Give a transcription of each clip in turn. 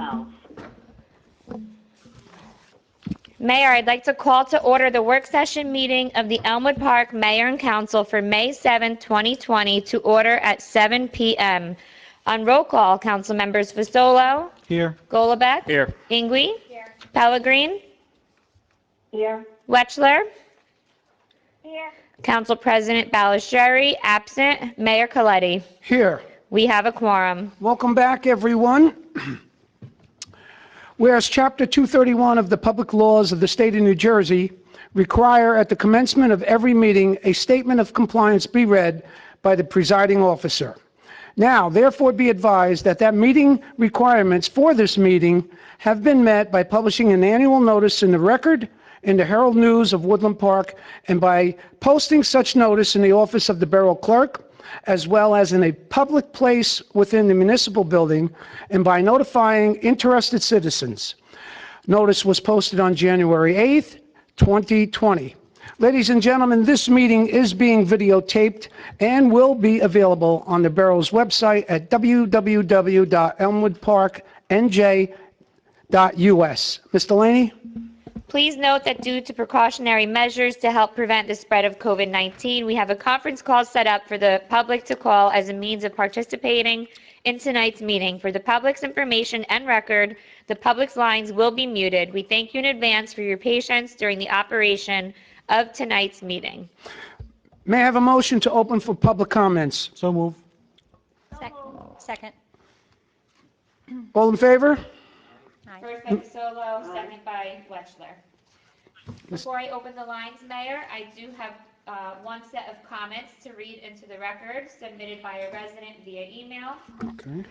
else. Mayor, I'd like to call to order the work session meeting of the Elmwood Park Mayor and Council for May 7, 2020 to order at 7 p.m. On roll call, council members Fasolo. Here. Golobeck. Here. Ingui. Here. Pellegrin. Here. Wetchler. Here. Council President Balistreri, absent. Mayor Coletti. Here. We have a quorum. Welcome back, everyone. Whereas Chapter 231 of the Public Laws of the State of New Jersey require at the commencement of every meeting a statement of compliance be read by the presiding officer. Now, therefore, be advised that meeting requirements for this meeting have been met by publishing an annual notice in the Record, in the Herald News of Woodland Park, and by posting such notice in the office of the Borough Clerk, as well as in a public place within the municipal building, and by notifying interested citizens. Notice was posted on January 8th, 2020. Ladies and gentlemen, this meeting is being videotaped and will be available on the borough's website at www.elmwoodparknj.us. Ms. Delaney? Please note that due to precautionary measures to help prevent the spread of COVID-19, we have a conference call set up for the public to call as a means of participating in tonight's meeting. For the public's information and record, the public's lines will be muted. We thank you in advance for your patience during the operation of tonight's meeting. May I have a motion to open for public comments? So move. Second. All in favor? First by Fasolo, second by Wetchler. Before I open the lines, Mayor, I do have one set of comments to read into the record submitted by a resident via email. Okay.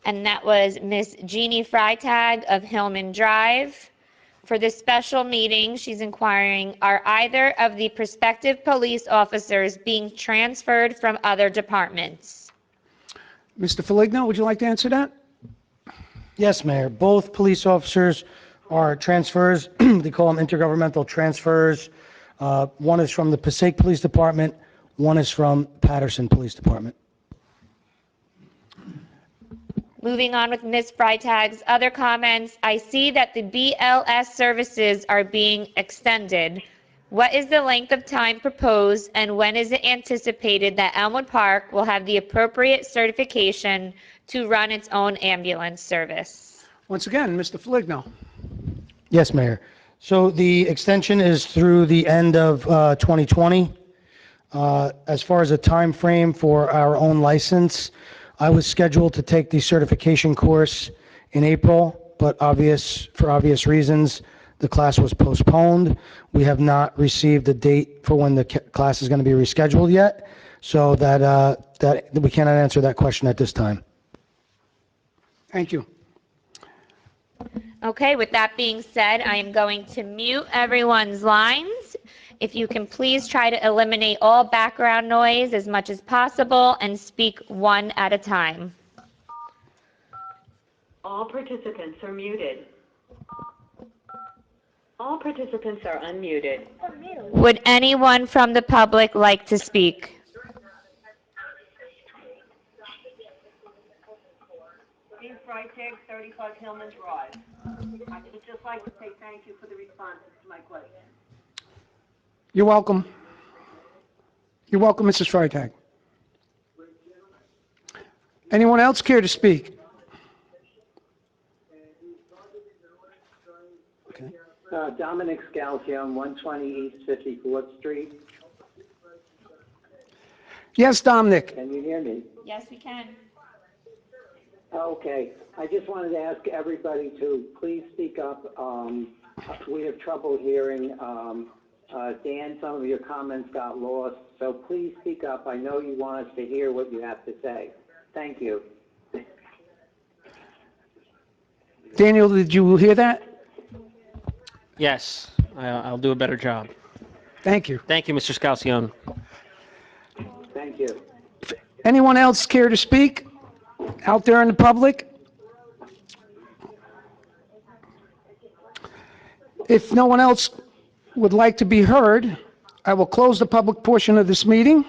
And that was Miss Jeannie Freitag of Hillman Drive. For this special meeting, she's inquiring, are either of the prospective police officers being transferred from other departments? Mr. Foligno, would you like to answer that? Yes, Mayor. Both police officers are transfers. They call them intergovernmental transfers. One is from the Passaic Police Department. One is from Patterson Police Department. Moving on with Ms. Freitag's other comments, I see that the BLS services are being extended. What is the length of time proposed, and when is it anticipated that Elmwood Park will have the appropriate certification to run its own ambulance service? Once again, Mr. Foligno. Yes, Mayor. So the extension is through the end of 2020. As far as a time frame for our own license, I was scheduled to take the certification course in April, but for obvious reasons, the class was postponed. We have not received a date for when the class is going to be rescheduled yet, so that we cannot answer that question at this time. Thank you. Okay, with that being said, I am going to mute everyone's lines. If you can please try to eliminate all background noise as much as possible and speak one at a time. All participants are muted. All participants are unmuted. Would anyone from the public like to speak? Steve Freitag, 35 Hillman Drive. I would just like to say thank you for the responses to my question. You're welcome. You're welcome, Mrs. Freitag. Anyone else care to speak? Okay. Dominic Scalzione, 120 East 54th Street. Yes, Dominic. Can you hear me? Yes, we can. Okay. I just wanted to ask everybody to please speak up. We have trouble hearing. Dan, some of your comments got lost, so please speak up. I know you want us to hear what you have to say. Thank you. Daniel, did you hear that? Yes, I'll do a better job. Thank you. Thank you, Mr. Scalzione. Thank you. Anyone else care to speak out there in the public? If no one else would like to be heard, I will close the public portion of this meeting.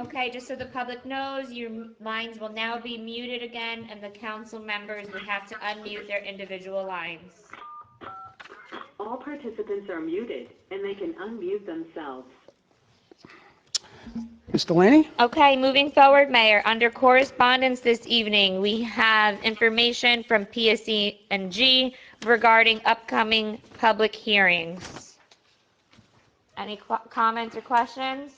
Okay, just so the public knows, your lines will now be muted again, and the council members would have to unmute their individual lines. All participants are muted, and they can unmute themselves. Ms. Delaney? Okay, moving forward, Mayor, under correspondence this evening, we have information from PSE&G regarding upcoming public hearings. Any comments or questions?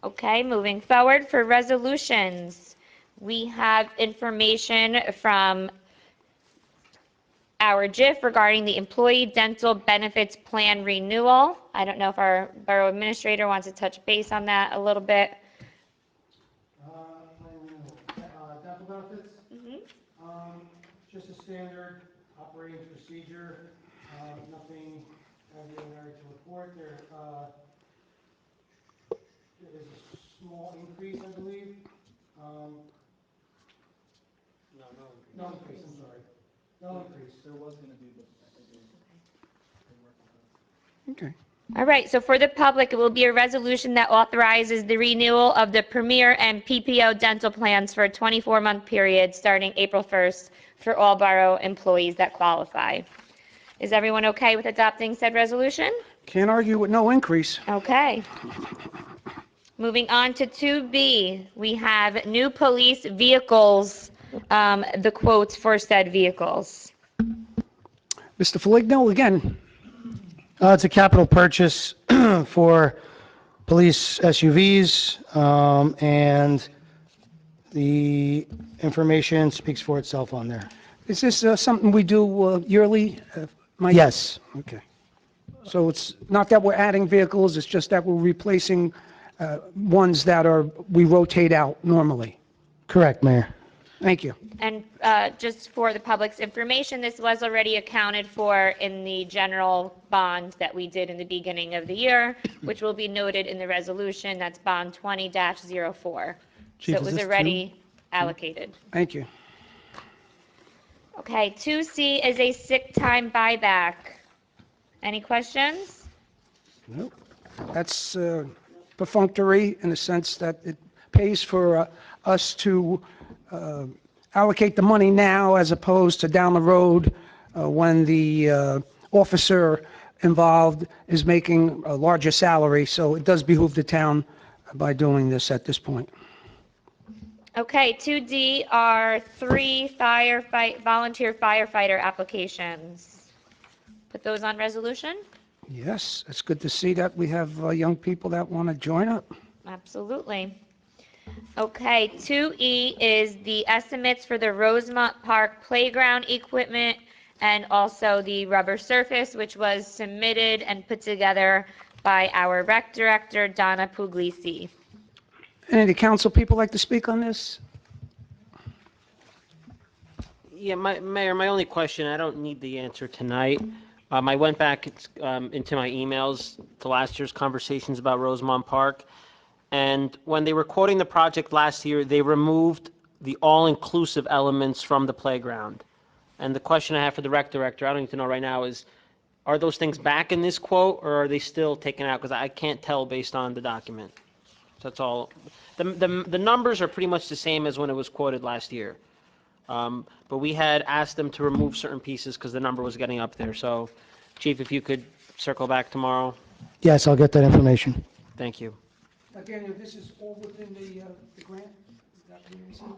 Okay, moving forward for resolutions, we have information from our JIF regarding the Employee Dental Benefits Plan renewal. I don't know if our Borough Administrator wants to touch base on that a little bit. Dental benefits, Mhm. just a standard operating procedure, nothing extraordinary to report. There is a small increase, I believe. No increase, I'm sorry. No increase. There was going to be, but Okay. All right, so for the public, it will be a resolution that authorizes the renewal of the Premier and PPO dental plans for a 24-month period starting April 1st for all borough employees that qualify. Is everyone okay with adopting said resolution? Can't argue with no increase. Okay. Moving on to 2B, we have new police vehicles, the quotes for said vehicles. Mr. Foligno, again, it's a capital purchase for police SUVs, and the information speaks for itself on there. is this something we do yearly? Mike? Yes, Okay. So it's not that we're adding vehicles, it's just that we're replacing ones that we rotate out normally. correct, Mayor. Thank you. And just for the public's information, this was already accounted for in the general bond that we did in the beginning of the year, which will be noted in the resolution. That's bond 20-04. So Chief, it is was this already allocated. Thank you. Okay, 2C is a sick time buyback. Any questions? Nope. That's perfunctory in the sense that it pays for us to allocate the money now as opposed to down the road when the officer involved is making a larger salary. So it does behoove the town by doing this at this point. Okay, 2D are 3 volunteer firefighter applications. Put those on resolution? Yes, it's good to see that we have young people that want to join up. Absolutely. Okay, 2E is the estimates for the Rosemont Park playground equipment and also the rubber surface, which was submitted and put together by our rec director, Donna Puglisi. Any of the council people like to speak on this? Yeah, Mayor, my only question, I don't need the answer tonight. I went back into my emails to last year's conversations about Rosemont Park, and when they were quoting the project last year, they removed the all-inclusive elements from the playground. And the question I have for the rec director, I don't need to know right now, is are those things back in this quote, or are they still taken out? Because I can't tell based on the document. So that's all. The numbers are pretty much the same as when it was quoted last year. But we had asked them to remove certain pieces because the number was getting up there. So, Chief, if you could circle back tomorrow. Yes, I'll get that information. Thank you. Daniel, this is all within the grant? Is that what you're saying?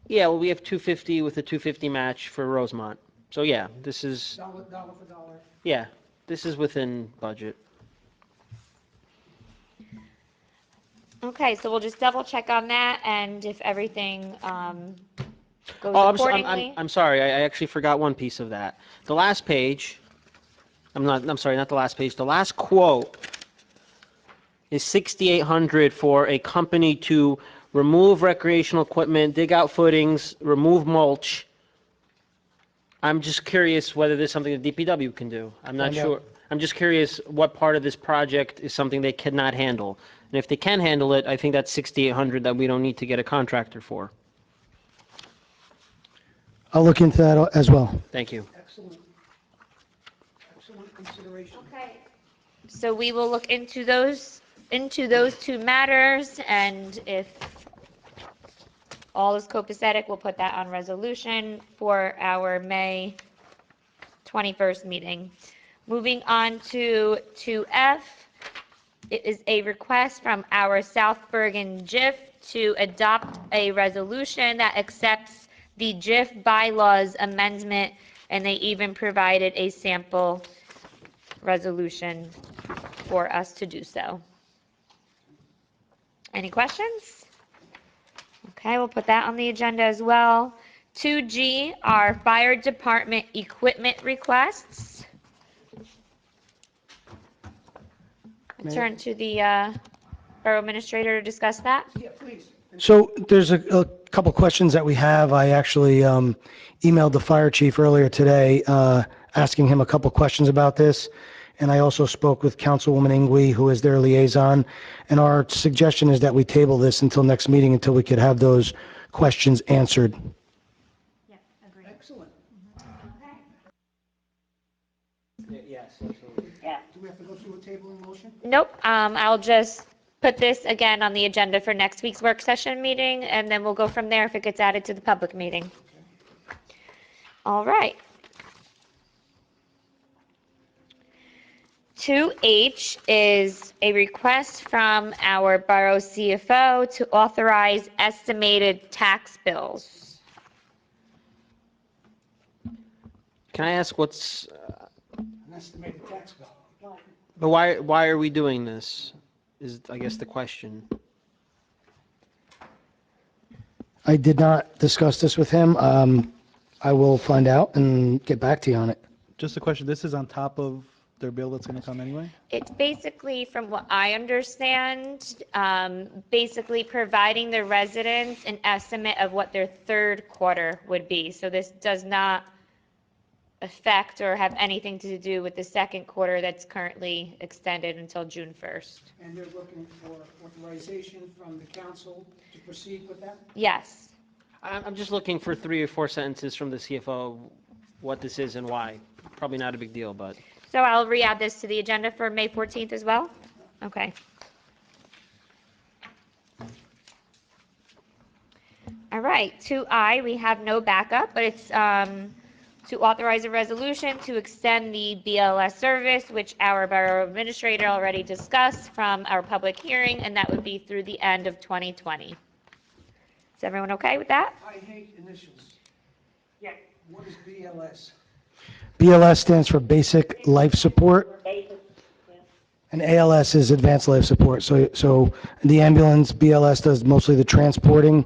Yeah, well, we have 250 with a 250 match for Rosemont. So yeah, this is, Dollar for dollar. yeah, this is within budget. Okay, so we'll just double check on that, and if everything goes Oh, accordingly. I'm sorry, I actually forgot one piece of that. The last page, I'm sorry, not the last page, the last quote is $6,800 for a company to remove recreational equipment, dig out footings, remove mulch. I'm just curious whether there's something the DPW can do. I'm not Find out. sure. I'm just curious what part of this project is something they cannot handle. And if they can handle it, I think that's $6,800 that we don't need to get a contractor for. I'll look into that as well. Thank you. Excellent. Excellent consideration. Okay. So we will look into those into those two matters, and if all is copacetic, we'll put that on resolution for our May 21st meeting. Moving on to 2F, it is a request from our South Bergen JIF to adopt a resolution that accepts the JIF bylaws amendment, and they even provided a sample resolution for us to do so. Any questions? Okay, we'll put that on the agenda as well. 2G, our fire department equipment requests. Turn to the borough administrator to discuss that. Yeah, please. So there's a couple questions that we have. I actually emailed the fire chief earlier today asking him a couple questions about this. And I also spoke with Councilwoman Ingwe, who is their liaison. And our suggestion is that we table this until next meeting until we could have those questions answered. Excellent. Yes, absolutely. Do we have to go through a tabling motion? Nope, I'll just put this again on the agenda for next week's work session meeting, and then we'll go from there if it gets added to the public meeting. All right. 2H is a request from our borough CFO to authorize estimated tax bills. Can I ask what's, An estimated tax bill. but why are we doing this? Is, I guess, the question. I did not discuss this with him. I will find out and get back to you on it. Just a question, this is on top of their bill that's going to come anyway? It's basically, from what I understand, basically providing the residents an estimate of what their third quarter would be. So this does not affect or have anything to do with the second quarter that's currently extended until June 1st. And they're looking for authorization from the council to proceed with that? Yes. I'm just looking for 3 or 4 sentences from the CFO, what this is and why. Probably not a big deal, but. So I'll re-add this to the agenda for May 14th as well? Okay. All right, 2I, we have no backup, but it's to authorize a resolution to extend the BLS service, which our borough administrator already discussed from our public hearing, and that would be through the end of 2020. Is everyone okay with that? I hate initials. Yes. What is BLS? BLS stands for Basic Life Support, and ALS is Advanced Life Support. So the ambulance, BLS does mostly the transporting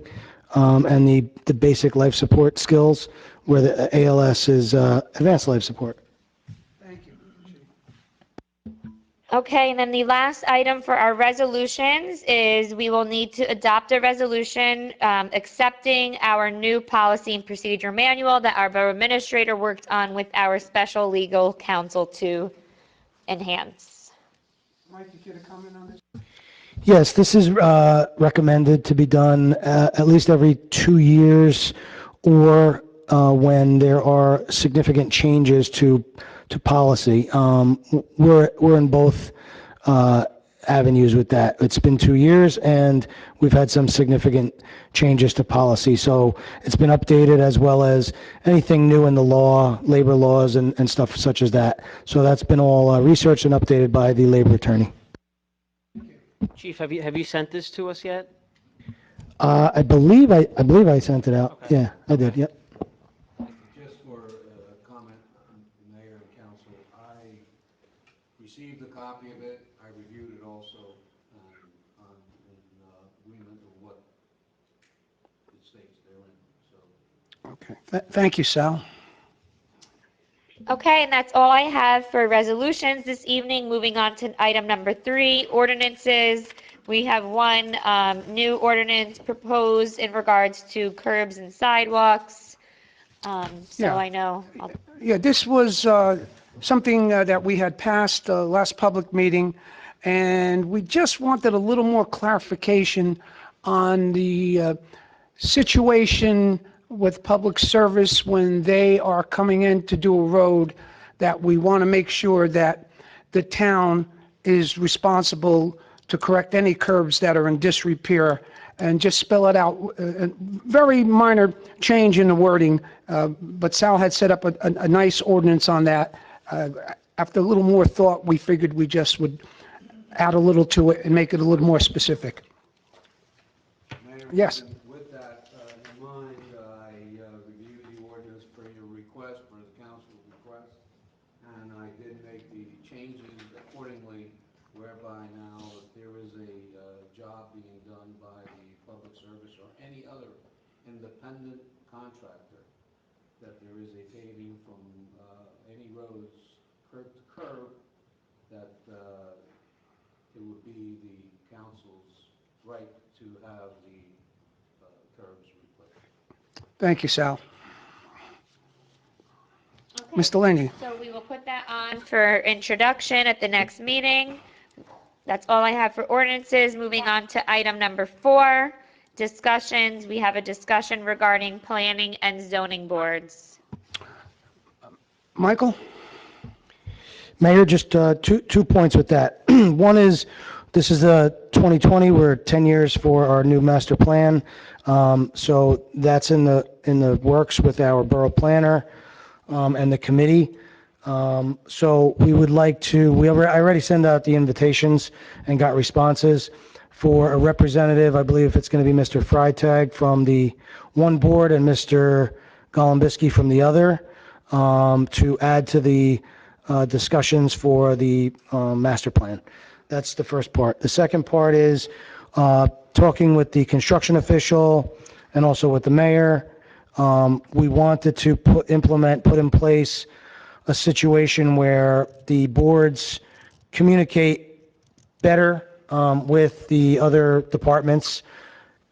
and the basic life support skills, where the ALS is Advanced Life Support. Thank you. Okay, and then the last item for our resolutions is we will need to adopt a resolution accepting our new policy and procedure manual that our borough administrator worked on with our special legal counsel to enhance. Mike, you get a comment on this? Yes, this is recommended to be done at least every 2 years, or when there are significant changes to policy. We're in both avenues with that. It's been 2 years, and we've had some significant changes to policy. So it's been updated, as well as anything new in the law, labor laws, and stuff such as that. So that's been all researched and updated by the labor attorney. Chief, have you sent this to us yet? I believe I sent it out. Okay. Yeah, I did. Yep. Just for a comment, Mayor and Council, I received a copy of it. I reviewed it also, and I'm in agreement with what it states therein, so. Okay. Thank you, Sal. Okay, and that's all I have for resolutions this evening. Moving on to item number 3, ordinances. We have one new ordinance proposed in regards to curbs and sidewalks. Yeah. I know. Yeah, this was something that we had passed last public meeting, and we just wanted a little more clarification on the situation with public service when they are coming in to do a road, that we want to make sure that the town is responsible to correct any curbs that are in disrepair and just spell it out. Very minor change in the wording, but Sal had set up a nice ordinance on that. After a little more thought, we figured we just would add a little to it and make it a little more specific. Mayor, Yes. with that in mind, I reviewed the ordinance for your request, for the council's request, and I did make the changes accordingly, whereby now if there is a job being done by the public service or any other independent contractor, that there is a paving from any roads curb to curb, that it would be the council's right to have the curbs replaced. Thank you, Sal. Okay. Ms. Delaney? So we will put that on for introduction at the next meeting. That's all I have for ordinances. Moving on to item number 4, discussions. We have a discussion regarding planning and zoning boards. Michael? Mayor, just two points with that. One is, this is 2020, we're 10 years for our new master plan. So that's in the works with our borough planner and the committee. So we would like to, I already sent out the invitations and got responses for a representative. I believe it's going to be Mr. Freitag from the one board and Mr. Golembiski from the other, to add to the discussions for the master plan. That's the first part. The second part is talking with the construction official and also with the mayor. We wanted to put in place a situation where the boards communicate better with the other departments,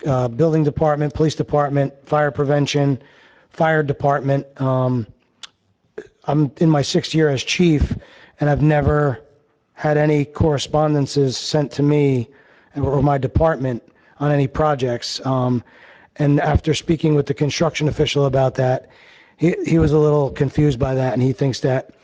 building department, police department, fire prevention, fire department. I'm in my 6th year as chief, and I've never had any correspondences sent to me or my department on any projects. And after speaking with the construction official about that, he was a little confused by that, and he thinks that,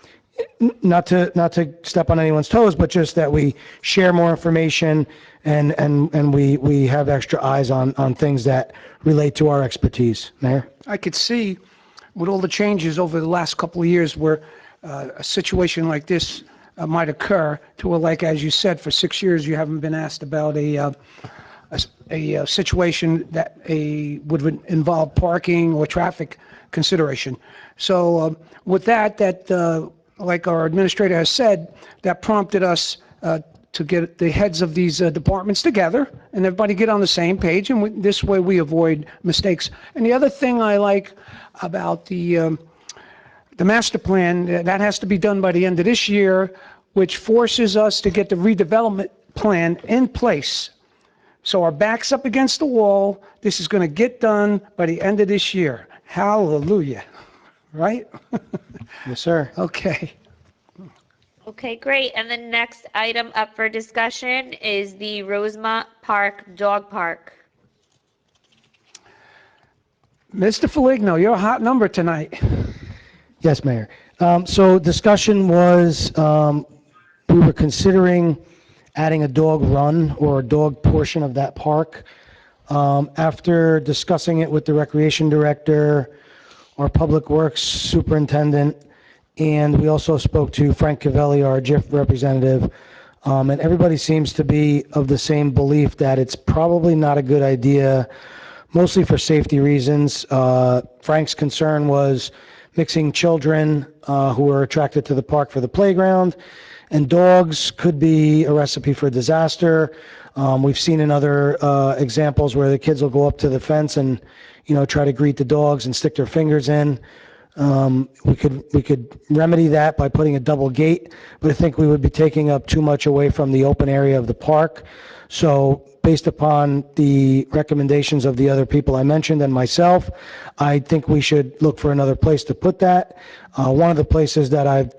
not to step on anyone's toes, but just that we share more information and we have extra eyes on things that relate to our expertise. Mayor? I could see with all the changes over the last couple of years where a situation like this might occur to where, like, as you said, for 6 years you haven't been asked about a situation that would involve parking or traffic consideration. So with that, like our administrator has said, that prompted us to get the heads of these departments together and everybody get on the same page, and this way we avoid mistakes. And the other thing I like about the master plan, that has to be done by the end of this year, which forces us to get the redevelopment plan in place. So our back's up against the wall. This is going to get done by the end of this year. Hallelujah. Right? Yes, sir. Okay. Okay, great. And the next item up for discussion is the Rosemont Park Dog Park. Mr. Foligno, you're a hot number tonight. Yes, Mayor. So discussion was, we were considering adding a dog run or a dog portion of that park. After discussing it with the recreation director, our public works superintendent, and we also spoke to Frank Cavelli, our JIF representative, and everybody seems to be of the same belief that it's probably not a good idea, mostly for safety reasons. Frank's concern was mixing children who are attracted to the park for the playground, and dogs could be a recipe for disaster. We've seen in other examples where the kids will go up to the fence and, try to greet the dogs and stick their fingers in. We could remedy that by putting a double gate, but I think we would be taking up too much away from the open area of the park. So based upon the recommendations of the other people I mentioned and myself, I think we should look for another place to put that. One of the places that I've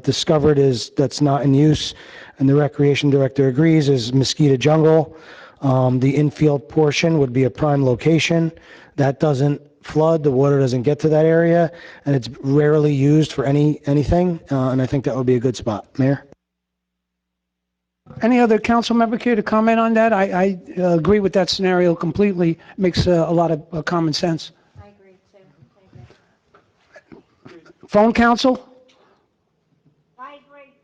discovered that's not in use, and the recreation director agrees, is Mosquito Jungle. The infield portion would be a prime location. That doesn't flood, the water doesn't get to that area, and it's rarely used for anything, and I think that would be a good spot. Mayor? Any other council member care to comment on that? I agree with that scenario completely. Makes a lot of common sense. I agree too. I agree. Phone council? I agree.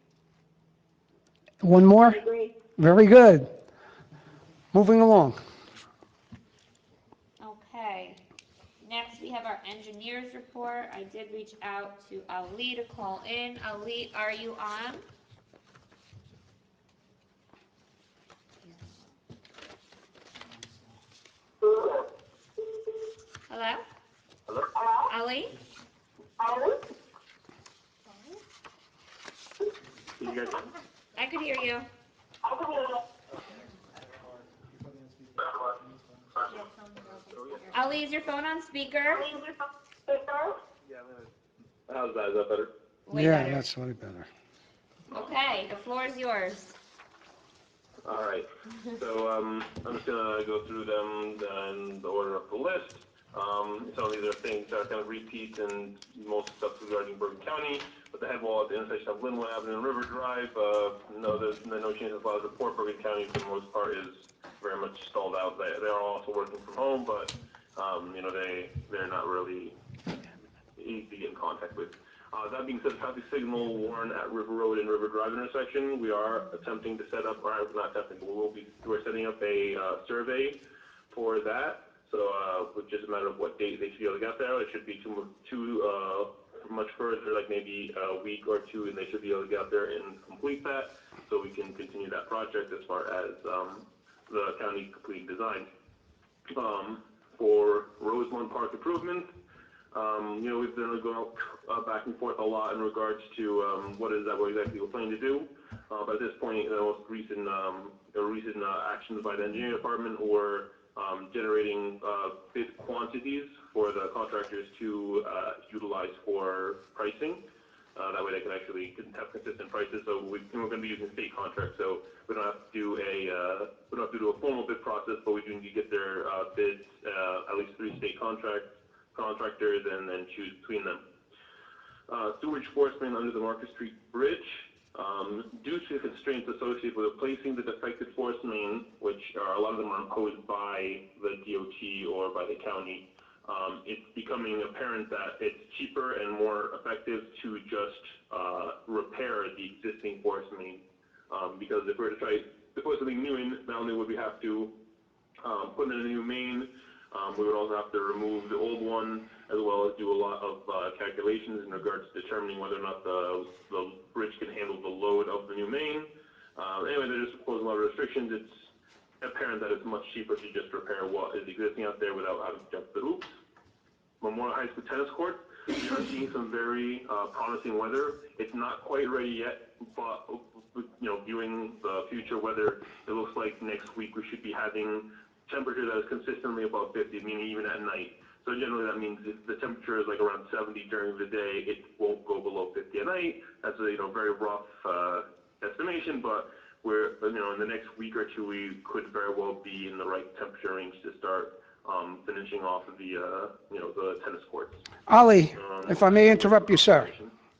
One more? I agree. Very good. Moving along. Okay. Next, we have our engineers report. I did reach out to Ali to call in. Ali, are you on? Hello? Hello? Ali? I could hear you. Ali, is your phone on speaker? How's that? Is that better? Way Yeah, better. that's way better. Okay, the floor is yours. All right. So I'm just gonna go through them in the order of the list. Some of these are things that are kind of repeats, and most stuff regarding Bergen County. But the head wall at the intersection of Linwood Avenue and River Drive, no, there's no changes allowed to report. Bergen County, for the most part, is very much stalled out. They are also working from home, but they're not really easy to get in contact with. That being said, the traffic signal warn at River Road and River Drive intersection, we are attempting to set up, or not attempting, but we're setting up a survey for that. So it's just a matter of what date they should be able to get there. It should be too much further, like maybe a week or two, and they should be able to get out there and complete that, so we can continue that project as far as the county completing design. For Rosemont Park improvements, we've been going back and forth a lot in regards to what exactly we're planning to do. But at this point, the most recent actions by the engineering department were generating bid quantities for the contractors to utilize for pricing. That way they can actually have consistent prices. So we're going to be using state contracts. So we don't have to do a formal bid process, but we do need to get their bids, at least 3 state contractors, and then choose between them. Sewage enforcement under the Market Street Bridge. Due to constraints associated with replacing the defective force main, which a lot of them are imposed by the DOT or by the county, it's becoming apparent that it's cheaper and more effective to just repair the existing force main. Because if we're to try to put something new in, not only would we have to put in a new main, we would also have to remove the old one, as well as do a lot of calculations in regards to determining whether or not the bridge can handle the load of the new main. Anyway, they're just proposing a lot of restrictions. It's apparent that it's much cheaper to just repair what is existing out there without having to jump through hoops. Memorial High School tennis court, we are seeing some very promising weather. It's not quite ready yet, but viewing the future weather, it looks like next week we should be having temperature that is consistently above 50, meaning even at night. So generally that means if the temperature is like around 70 during the day, it won't go below 50 at night. That's a very rough estimation, but we're in the next week or two we could very well be in the right temperature range to start finishing off the tennis courts. Ali, if I may interrupt you, sir.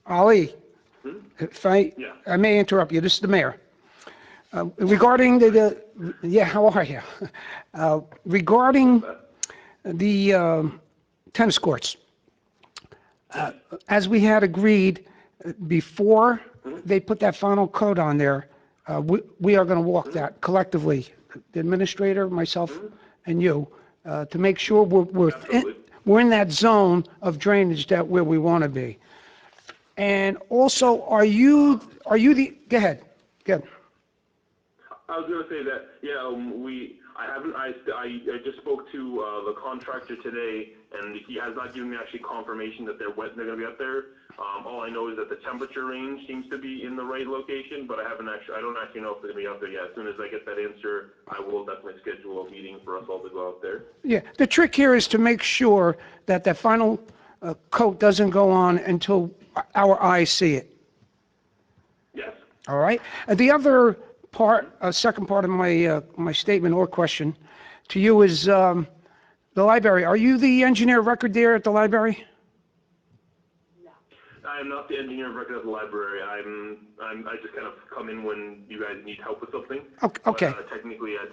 Ali, if I may interrupt you, this is the mayor. Regarding how are you? Regarding the tennis courts, as we had agreed before they put that final code on there, we are going to walk that collectively, the administrator, myself, and you, to make sure we're in that zone of drainage where we want to be. And also, are you the? Go ahead. I was going to say that, I just spoke to the contractor today, and he has not given me actually confirmation that they're going to be up there. All I know is that the temperature range seems to be in the right location, but I don't actually know if they're going to be out there yet. As soon as I get that answer, I will definitely schedule a meeting for us all to go out there. Yeah, the trick here is to make sure that that final coat doesn't go on until our eyes see it. Yes. All right. The other part, second part of my statement or question to you is the library. Are you the engineer of record there at the library? I I am not the engineer of record at the library. I just kind of come in when you guys need help with something. Okay. But, technically, I'm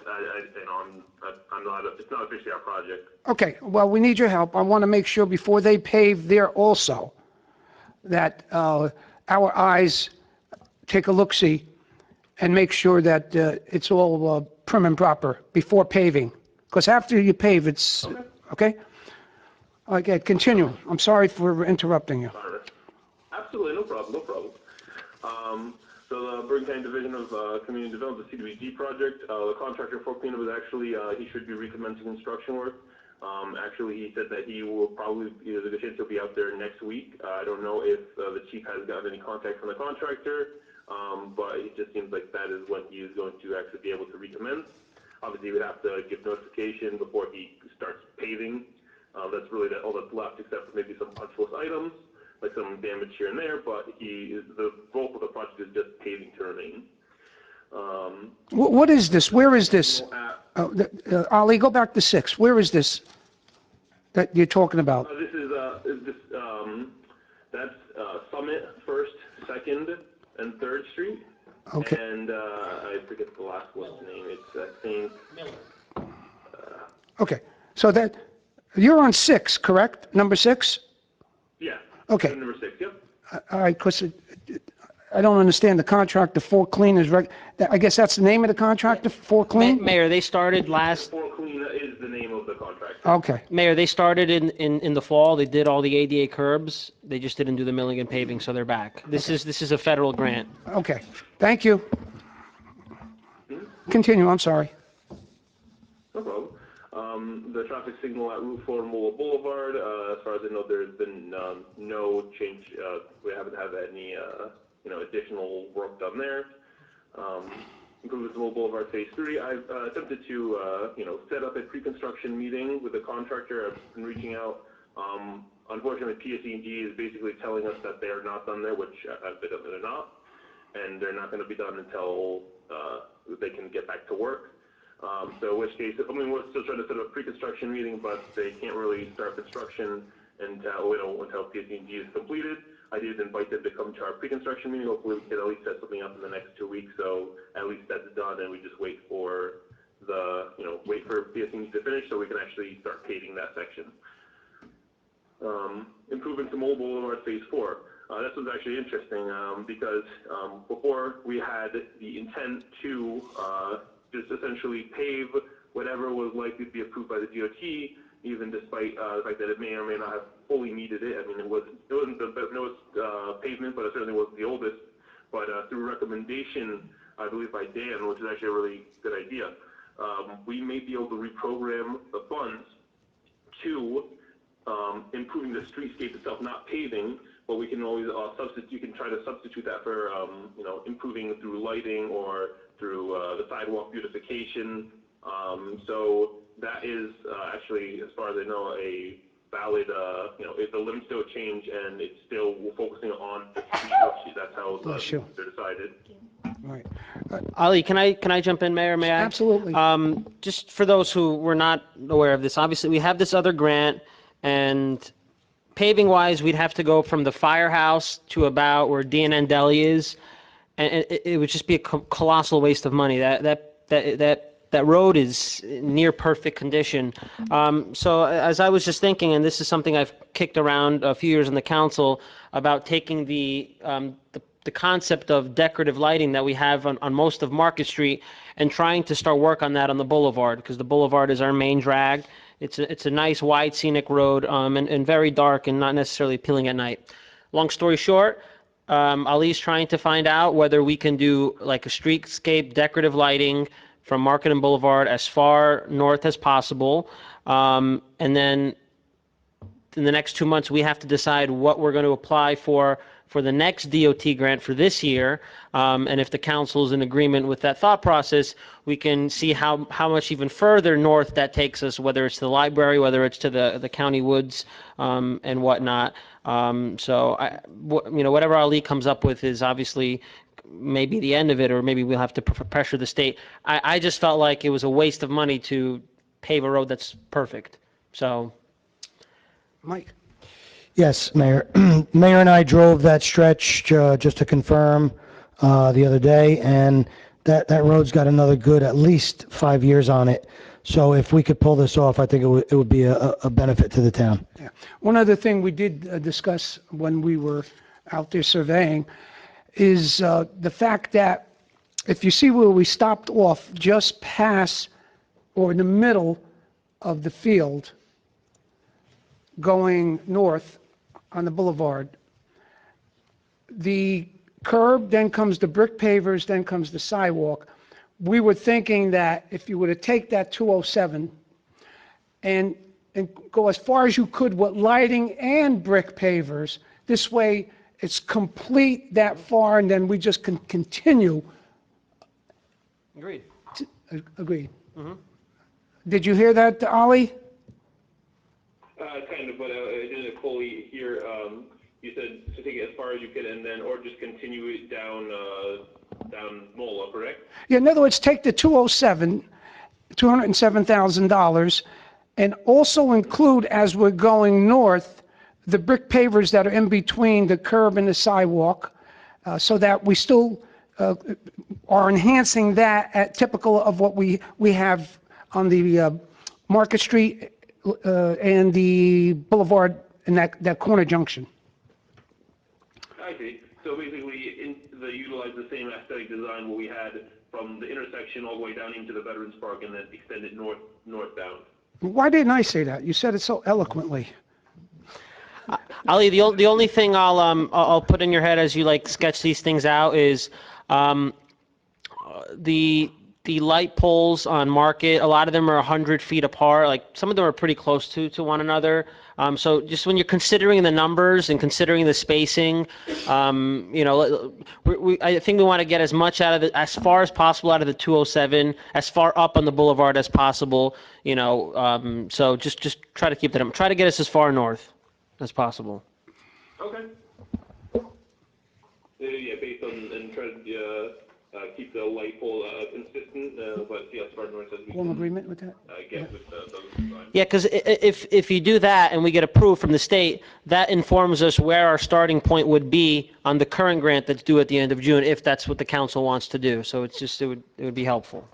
not. It's not officially our project. Okay, well, we need your help. I want to make sure before they pave there also, that our eyes take a look-see and make sure that it's all prim and proper before paving. Because after you pave, it's, okay? Okay, continue. I'm sorry for interrupting you. All right. Absolutely, no problem. So the Bergen County Division of Community Development, the CDBG project, the contractor for cleanup is actually, he should be recommencing construction work. Actually, he said that he will probably, there's a good chance he'll be out there next week. I don't know if the chief has gotten any contact from the contractor, but it just seems like that is when he is going to actually be able to recommence. Obviously, he would have to give notification before he starts paving. That's really all that's left, except for maybe some punch list items, like some damage here and there, but the bulk of the project is just paving to remain. What is this? Where is this? Ali, go back to 6. Where is this that you're talking about? That's Summit, 1st, 2nd, and 3rd Street. Okay. And I forget the last one's name. It's, I think... Okay, so that, you're on 6, correct? Number 6? Yeah. Okay. Number 6, yep. All right, because I don't understand the contractor for clean is, I guess that's the name of the contractor, for clean? Mayor, they started last, For Clean is the name of the contractor. Okay, Mayor, they started in the fall. They did all the ADA curbs. They just didn't do the milling and paving, so they're back. This is a federal grant. okay, thank you. Continue, I'm sorry. No problem. The traffic signal at Route 4 Mola Boulevard, as far as I know, there's been no change. We haven't had any additional work done there. Improvements to Mola Boulevard Phase 3. I've attempted to set up a pre-construction meeting with the contractor. I've been reaching out. Unfortunately, PSE&G is basically telling us that they are not done there, which they're not, and they're not going to be done until they can get back to work. So in which case, we're still trying to set up a pre-construction meeting, but they can't really start construction until PSE&G is completed. I did invite them to come to our pre-construction meeting. Hopefully, we can at least set something up in the next 2 weeks. So at least that's done, and we just wait for PSE&G to finish, so we can actually start paving that section. Improvement to Mole Boulevard Phase 4. This was actually interesting because before we had the intent to just essentially pave whatever was likely to be approved by the DOT, even despite the fact that it may or may not have fully needed it. I mean, it wasn't the newest pavement, but it certainly wasn't the oldest. But through recommendation, I believe by Dan, which is actually a really good idea, we may be able to reprogram the funds to improving the streetscape itself, not paving, but we can always substitute. You can try to substitute that for improving through lighting or through the sidewalk beautification. So that is actually, as far as I know, a valid. If the limits still change and it's still we're focusing on the street, that's how they're decided. Right. Ali, can I jump in, Mayor? May I? Absolutely. Just for those who were not aware of this, obviously we have this other grant, and paving-wise, we'd have to go from the firehouse to about where DNN Deli is, and it would just be a colossal waste of money. That road is near perfect condition. So as I was just thinking, and this is something I've kicked around a few years in the council, about taking the concept of decorative lighting that we have on most of Market Street and trying to start work on that on the boulevard, because the boulevard is our main drag. It's a nice wide scenic road and very dark and not necessarily appealing at night. Long story short, Ali's trying to find out whether we can do like a streetscape decorative lighting from Market and Boulevard as far north as possible. And then in the next 2 months, we have to decide what we're going to apply for the next DOT grant for this year. And if the council is in agreement with that thought process, we can see how much even further north that takes us, whether it's to the library, whether it's to the county woods and whatnot. So whatever Ali comes up with is obviously maybe the end of it, or maybe we'll have to pressure the state. I just felt like it was a waste of money to pave a road that's perfect. So, Mike? Yes, Mayor. Mayor and I drove that stretch just to confirm the other day, and that road's got another good at least 5 years on it. So if we could pull this off, I think it would be a benefit to the town. Yeah. One other thing we did discuss when we were out there surveying is the fact that if you see where we stopped off just past or in the middle of the field going north on the boulevard, the curb, then comes the brick pavers, then comes the sidewalk. We were thinking that if you were to take that 207 and go as far as you could with lighting and brick pavers, this way it's complete that far, and then we just can continue. Agreed. Agreed. Did you hear that, Ollie? Kind of, but I didn't fully hear. You said to take it as far as you could, and then, or just continue it down Mola, correct? Yeah, in other words, take the 207, $207,000, and also include, as we're going north, the brick pavers that are in between the curb and the sidewalk, so that we still are enhancing that at typical of what we have on the Market Street and the Boulevard in that corner junction. I see. So basically, utilize the same aesthetic design what we had from the intersection all the way down into the Veterans Park, and then extend it northbound. Why didn't I say that? You said it so eloquently. Ali, the only thing I'll put in your head as you like sketch these things out is the light poles on Market. A lot of them are 100 feet apart. Like some of them are pretty close to one another. So just when you're considering the numbers and considering the spacing, I think we want to get as much out of as far as possible out of the 207, as far up on the boulevard as possible. So just try to keep that. Try to get us as far north as possible. Okay. Yeah, based on and try to keep the light pole consistent, but see as far north as we All in can agreement with that? get with those designs. Yeah, because if you do that and we get approved from the state, that informs us where our starting point would be on the current grant that's due at the end of June, if that's what the council wants to do. So it's just it would be helpful.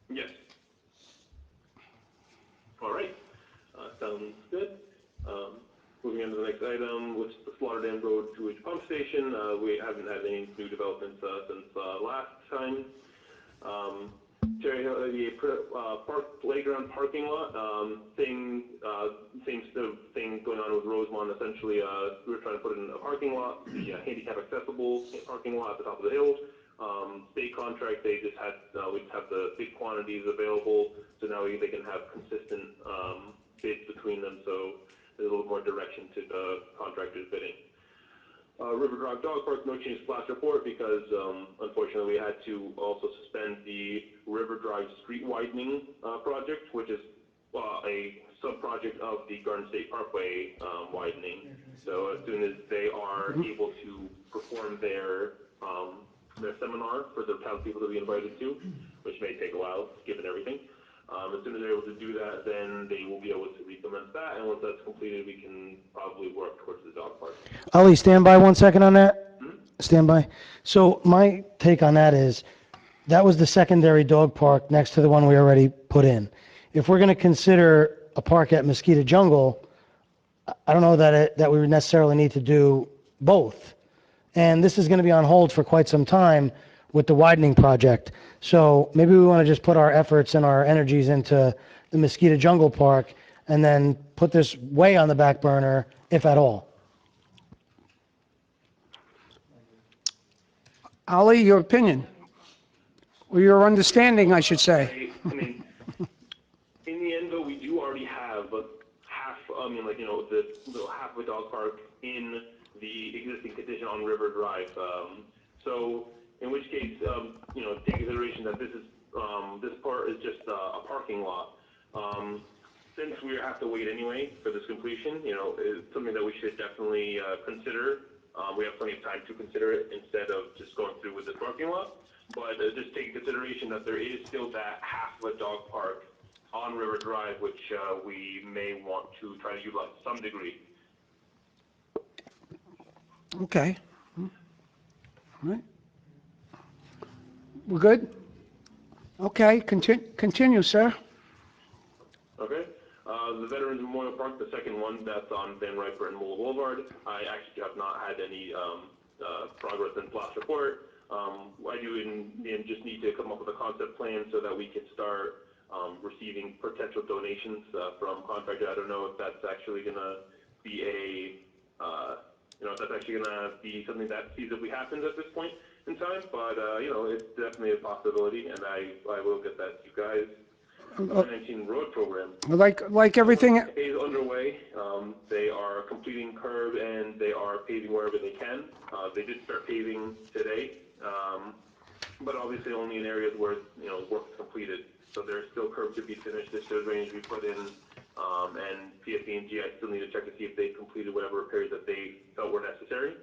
Yes. All right. Sounds good. Moving on to the next item, which is the Slaughter Dam Road sewage pump station. We haven't had any new developments since last time. Cherry Hill, the park playground parking lot, same sort of thing going on with Rosemont. Essentially, we were trying to put in a parking lot, the handicap accessible parking lot at the top of the hill. State contract, they just had, we just have the big quantities available, so now they can have consistent bids between them, so there's a little more direction to the contractor's bidding. River Drive Dog Park, no change to last report because unfortunately we had to also suspend the River Drive street widening project, which is a sub-project of the Garden State Parkway widening. So as soon as they are able to perform their seminar for the townspeople that we invited to, which may take a while given everything, as soon as they're able to do that, then they will be able to recommence that, and once that's completed, we can probably work towards the dog park. Ali, stand by 1 second on that. Stand by. So my take on that is, that was the secondary dog park next to the one we already put in. If we're going to consider a park at Mosquito Jungle, I don't know that we would necessarily need to do both. And this is going to be on hold for quite some time with the widening project. So maybe we want to just put our efforts and our energies into the Mosquito Jungle Park and then put this way on the back burner, if at all. Ali, your opinion, or your understanding, I should say. I mean, in the end, though, we do already have half, half of a dog park in the existing condition on River Drive. So, in which case, take consideration that this part is just a parking lot. Since we have to wait anyway for this completion, it's something that we should definitely consider. We have plenty of time to consider it instead of just going through with this parking lot. But just take consideration that there is still that half of a dog park on River Drive, which we may want to try to utilize to some degree. Okay. All right. We're good? Okay, continue, sir. Okay. The Veterans Memorial Park, the second one, that's on Van Riper and Mola Boulevard. I actually have not had any progress in plot support. I do just need to come up with a concept plan so that we can start receiving potential donations from contractors. I don't know if that's actually going to be if that's actually going to be something that feasibly happens at this point in time, but it's definitely a possibility, and I will get that to you guys. 2019 road program. Like everything, Is underway. They are completing curb and they are paving wherever they can. They did start paving today, but obviously only in areas where work is completed. So there's still curb to be finished. There's still drainage to be put in, and PSE&G, I still need to check to see if they completed whatever repairs that they felt were necessary.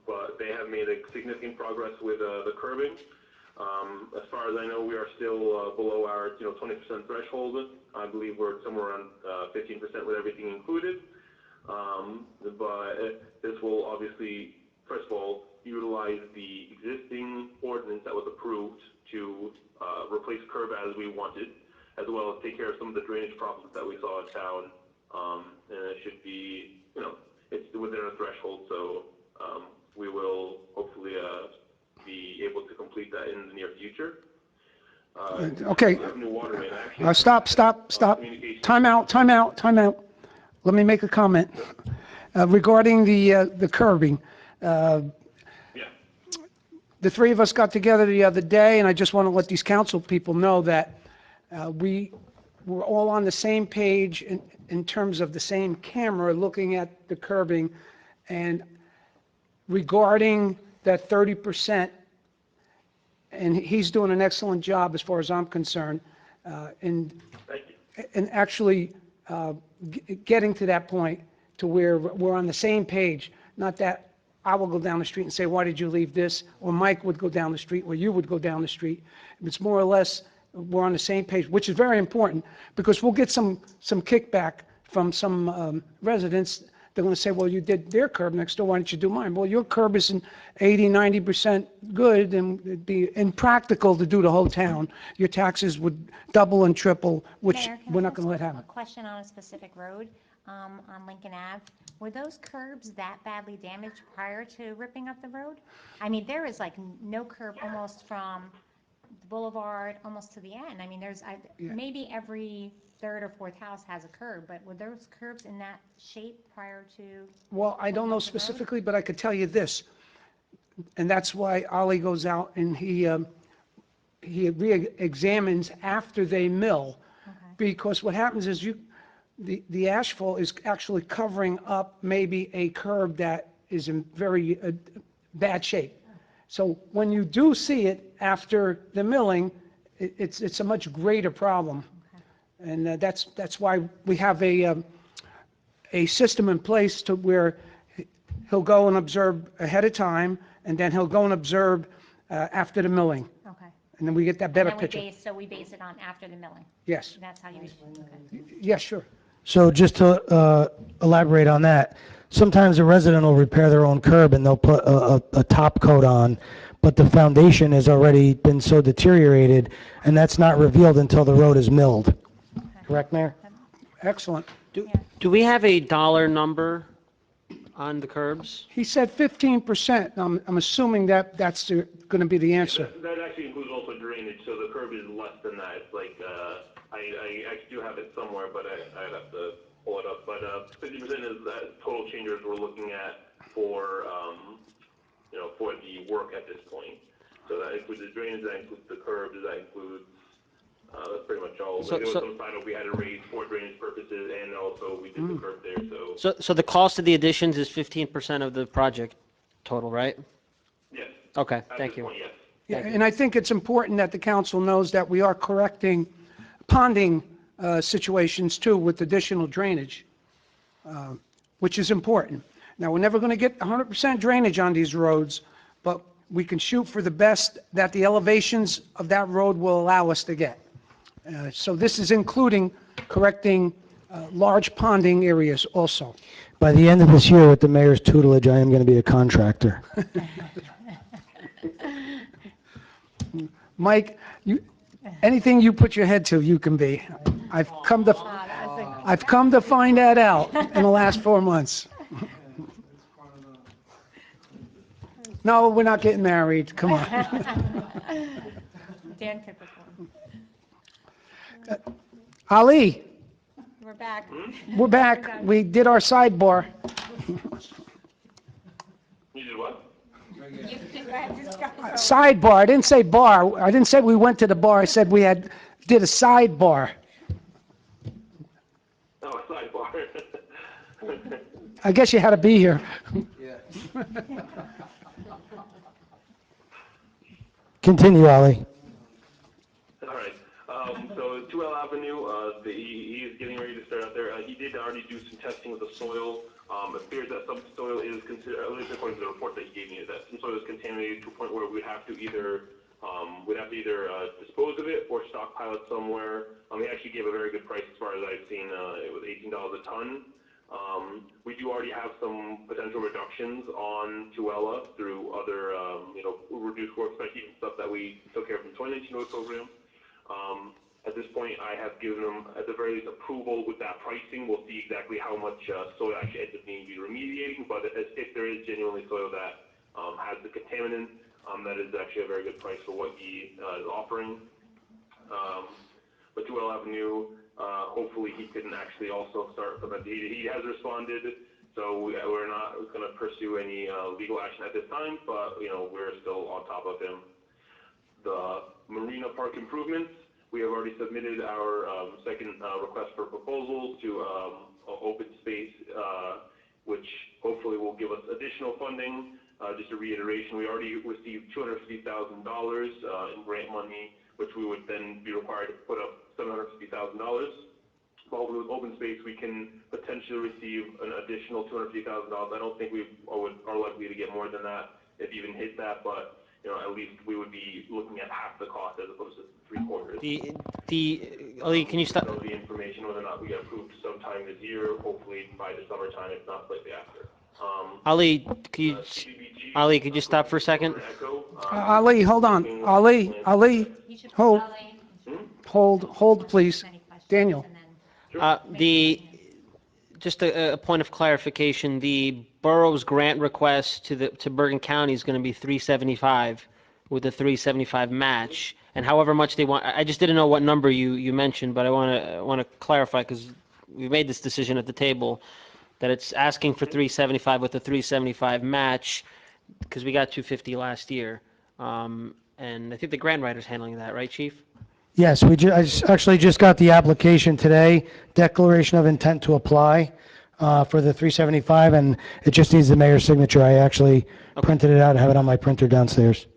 But they have made a significant progress with the curbing. As far as I know, we are still below our 20% threshold. I believe we're somewhere around 15% with everything included. But this will obviously, first of all, utilize the existing ordinance that was approved to replace curb as we wanted, as well as take care of some of the drainage problems that we saw in town. And it should be, it's within our threshold, so we will hopefully be able to complete that in the near future. okay. New water main, actually. Stop. Communication. Time out. Let me make a comment regarding the curbing. Yeah. The three of us got together the other day, and I just want to let these council people know that we were all on the same page in terms of the same camera looking at the curbing, and regarding that 30%, and he's doing an excellent job as far as I'm concerned, in actually getting to that point to where we're on the same page, not that I will go down the street and say, why did you leave this? Or Mike would go down the street, or you would go down the street. It's more or less, we're on the same page, which is very important, because we'll get some kickback from some residents. They're going to say, well, you did their curb next door, why didn't you do mine? Well, your curb isn't 80, 90% good, and it'd be impractical to do the whole town. Your taxes would double and triple, which Mayor, can we're I not going to let ask happen. a question on a specific road, on Lincoln Ave? Were those curbs that badly damaged prior to ripping up the road? I mean, there is like no curb almost from the boulevard almost to the end. I mean, maybe every third or fourth house has a curb, but were those curbs in that shape prior to? Well, I don't know specifically, but I could tell you this, and that's why Ollie goes out and he re-examines after they mill, because what happens is the asphalt is actually covering up maybe a curb that is in very bad shape. So when you do see it after the milling, it's a much greater problem. And that's why we have a system in place to where he'll go and observe ahead of time, and then he'll go and observe after the milling. Okay. And then we get that better And then picture. so we base it on after the milling? Yes. That's how you, okay. Yes, sure. So just to elaborate on that, sometimes a resident will repair their own curb and they'll put a top coat on, but the foundation has already been so deteriorated, and that's not revealed until the road is milled. Correct, Mayor? Excellent. Do we have a dollar number on the curbs? He said 15%. I'm assuming that's going to be the answer. That actually includes also drainage, so the curb is less than that. It's like, I actually do have it somewhere, but I'd have to pull it up. But 50% is that total changes we're looking at for, for the work at this point. So that includes the drainage, that includes the curbs, that includes, that's pretty much all. There was some side we had to raise for drainage purposes, and also we did the curb there, so. So the cost of the additions is 15% of the project total, right? Yes. Okay, At thank this you. point, yes. Yeah, and I think it's important that the council knows that we are correcting ponding situations too with additional drainage, which is important. Now, we're never going to get 100% drainage on these roads, but we can shoot for the best that the elevations of that road will allow us to get. So this is including correcting large ponding areas also. By the end of this year, with the mayor's tutelage, I am going to be a contractor. Mike, anything you put your head to, you can be. I've come to find that out in the last 4 months. No, we're not getting married. Come on. Dan typical. Ali, We're back. we're back. We did our sidebar. You did what? Sidebar. I didn't say bar. I didn't say we went to the bar. I said we did a sidebar. Oh, a sidebar. I guess you had to be here. Continue, Ali. All right. So 2L Avenue, he is getting ready to start out there. He did already do some testing with the soil. It appears that some soil is considered, at least according to the report that he gave me, that some soil is contaminated to a point where we'd have to either dispose of it or stockpile it somewhere. He actually gave a very good price as far as I've seen. It was $18 a ton. We do already have some potential reductions on Tuella through other, reduced work spec, even stuff that we took care of from the 2019 road program. At this point, I have given them, at the very least, approval with that pricing. We'll see exactly how much soil actually ends up needing to be remediating, but if there is genuinely soil that has the contaminant, that is actually a very good price for what he is offering. But 2L Avenue, hopefully he can actually also start, he has responded, so we're not going to pursue any legal action at this time, but, we're still on top of him. The Marina Park improvements, we have already submitted our second request for proposals to Open Space, which hopefully will give us additional funding. Just a reiteration, we already received $250,000 in grant money, which we would then be required to put up $750,000. But with Open Space, we can potentially receive an additional $250,000. I don't think we are likely to get more than that, if even hit that, but at least we would be looking at half the cost as opposed to 3/4. Ali, can you stop? So the information whether or not we get approved sometime this year, hopefully by the summertime, if not slightly after. Ali, could you stop for a second? Ali, hold on. Ali, hold, please. Daniel. Just a point of clarification, the borough's grant request to Bergen County is going to be $375 with a $375 match, and however much they want. I just didn't know what number you mentioned, but I want to clarify because we made this decision at the table that it's asking for $375 with a $375 match because we got $250 last year, and I think the grant writer's handling that, right, Chief? Yes, I actually just got the application today, declaration of intent to apply for the 375, and it just needs the mayor's signature. I actually printed it out and have it on my printer downstairs.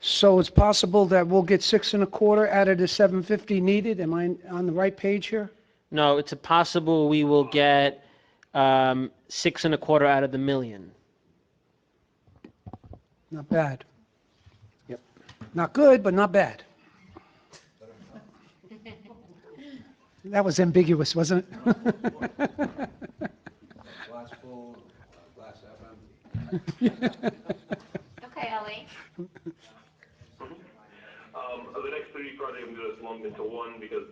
So it's possible that we'll get 6 1/4 out of the 750 needed? Am I on the right page here? No, it's a possible we will get 6 1/4 out of the million. Not bad. Yep. Not good, but not bad. That was ambiguous, wasn't it? Glass full, glass half empty. Okay, Ellie. The next 3 projects I'm going to lump into one because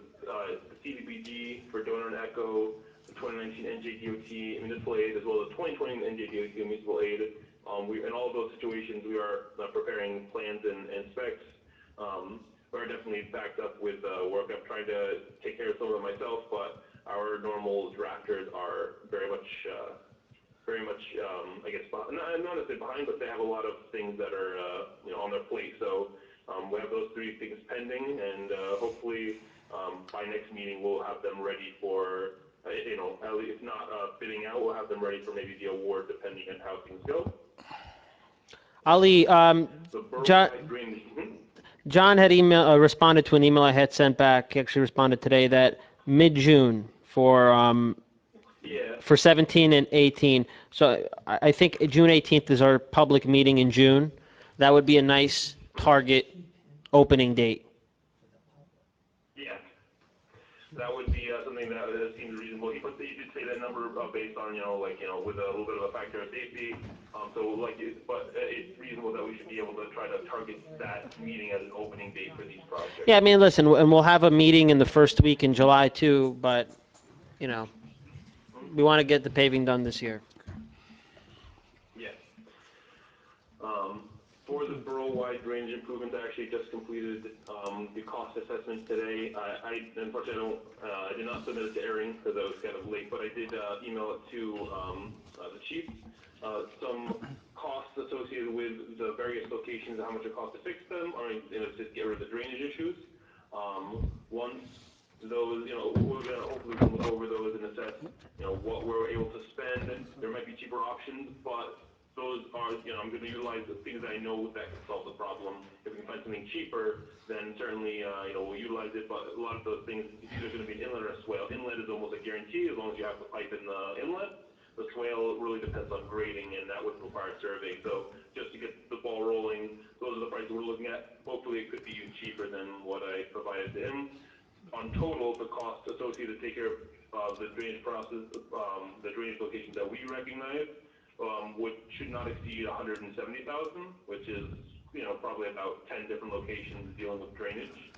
it's the CDBG for Donor and Echo, the 2019 NJDOT municipal aid, as well as 2020 NJDOT municipal aid. In all of those situations, we are preparing plans and specs. We're definitely backed up with work. I'm trying to take care of some of it myself, but our normal drafters are very much, I guess, not necessarily behind, but they have a lot of things that are, on their plate. So we have those 3 things pending, and hopefully by next meeting we'll have them ready for, at least if not bidding out, we'll have them ready for maybe the award, depending on how things go. Ali, John had responded to an email I had sent back. He actually responded today that mid-June for 17 and 18. So I think June 18th is our public meeting in June. That would be a nice target opening date. Yeah. that would be something that seems reasonable. He did say that number based on, with a little bit of a factor of safety. But it's reasonable that we should be able to try to target that meeting as an opening date for these projects. Yeah, I mean, listen, and we'll have a meeting in the first week in July too, but, we want to get the paving done this year. Yes. For the borough-wide drainage improvements, I actually just completed the cost assessment today. Unfortunately, I did not submit it to Erin because I was kind of late, but I did email it to the chief. Some costs associated with the various locations and how much it costs to fix them, or just get rid of the drainage issues. Once those, we're going to hopefully look over those and assess, what we're able to spend. There might be cheaper options, but those are, I'm going to utilize the things that I know that can solve the problem. If we can find something cheaper, then certainly, we'll utilize it. But a lot of those things, it's either going to be an inlet or a swale. Inlet is almost a guarantee as long as you have the pipe in the inlet. The swale really depends on grading, and that would require survey. So just to get the ball rolling, those are the prices we're looking at. Hopefully, it could be even cheaper than what I provided to him. On total, the cost associated to take care of the drainage process, the drainage locations that we recognize, should not exceed $170,000, which is, probably about 10 different locations dealing with drainage.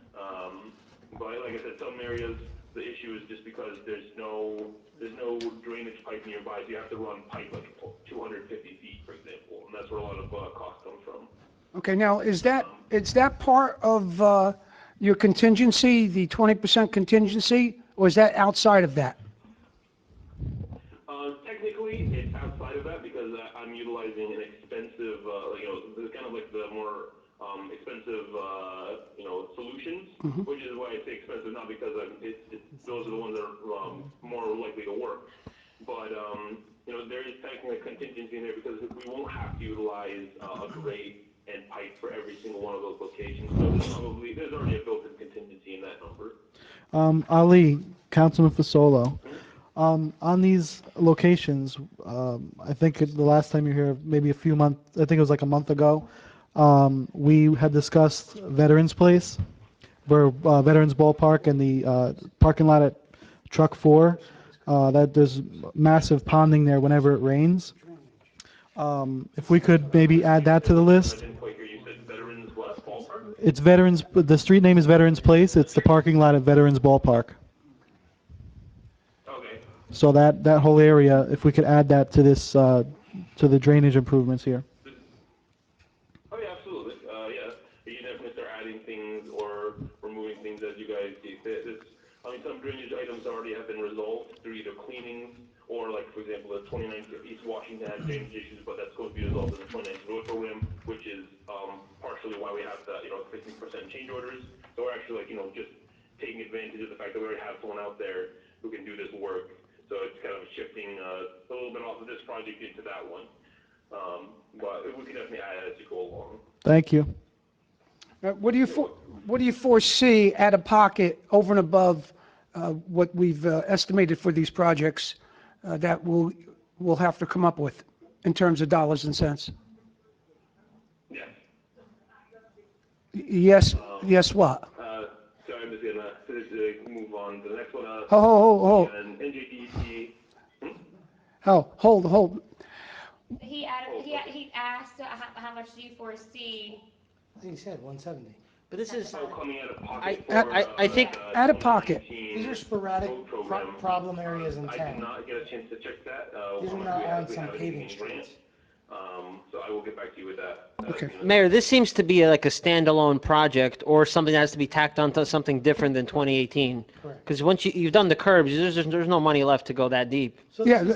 But like I said, some areas, the issue is just because there's no drainage pipe nearby, so you have to run pipe like 250 feet, for example, and that's where a lot of cost comes from. Okay, now, is that part of your contingency, the 20% contingency, or is that outside of that? Technically, it's outside of that because I'm utilizing an expensive, kind of like the more expensive, solutions, which is why I say expensive, not because those are the ones that are more likely to work. But, there is technically a contingency in there because we won't have to utilize a grade and pipe for every single one of those locations. So there's already a built-in contingency in that number. Ali, Councilman Fasolo, on these locations, I think the last time you were here, maybe I think it was like a month ago, we had discussed Veterans Place, where Veterans Ballpark and the parking lot at Truck 4, that there's massive ponding there whenever it rains. If we could maybe add that to the list. It's Veterans, the street name is Veterans Place. It's the parking lot at Veterans Ballpark. Okay. So that whole area, if we could add that to this, to the drainage improvements here. Oh yeah, absolutely. Yeah, you can definitely start adding things or removing things as you guys see fit. Some drainage items already have been resolved through either cleaning or, like, for example, the 29th East Washington had drainage issues, but that's going to be resolved in the 29th Road Program, which is partially why we have the 15% change orders. So we're actually, just taking advantage of the fact that we already have someone out there who can do this work. So it's kind of shifting a little bit off of this project into that one. But we can definitely add it as you go along. Thank you. What do you foresee out of pocket over and above what we've estimated for these projects that we'll have to come up with in terms of dollars and cents? Yes. Yes, what? So I'm just going to move on to the next one. Hold. And NJDC. Hold. He asked how much do you foresee? I think he said 170. But this is, Coming out of pocket. I think, out of pocket. These are sporadic problem areas in I did town. not get a chance to check that. These are not on some paving streets. So I will get back to you with that. Okay. Mayor, this seems to be like a standalone project or something that has to be tacked onto something different than 2018. Correct. Because once you've done the curbs, there's no money left to go that deep. So Yeah, this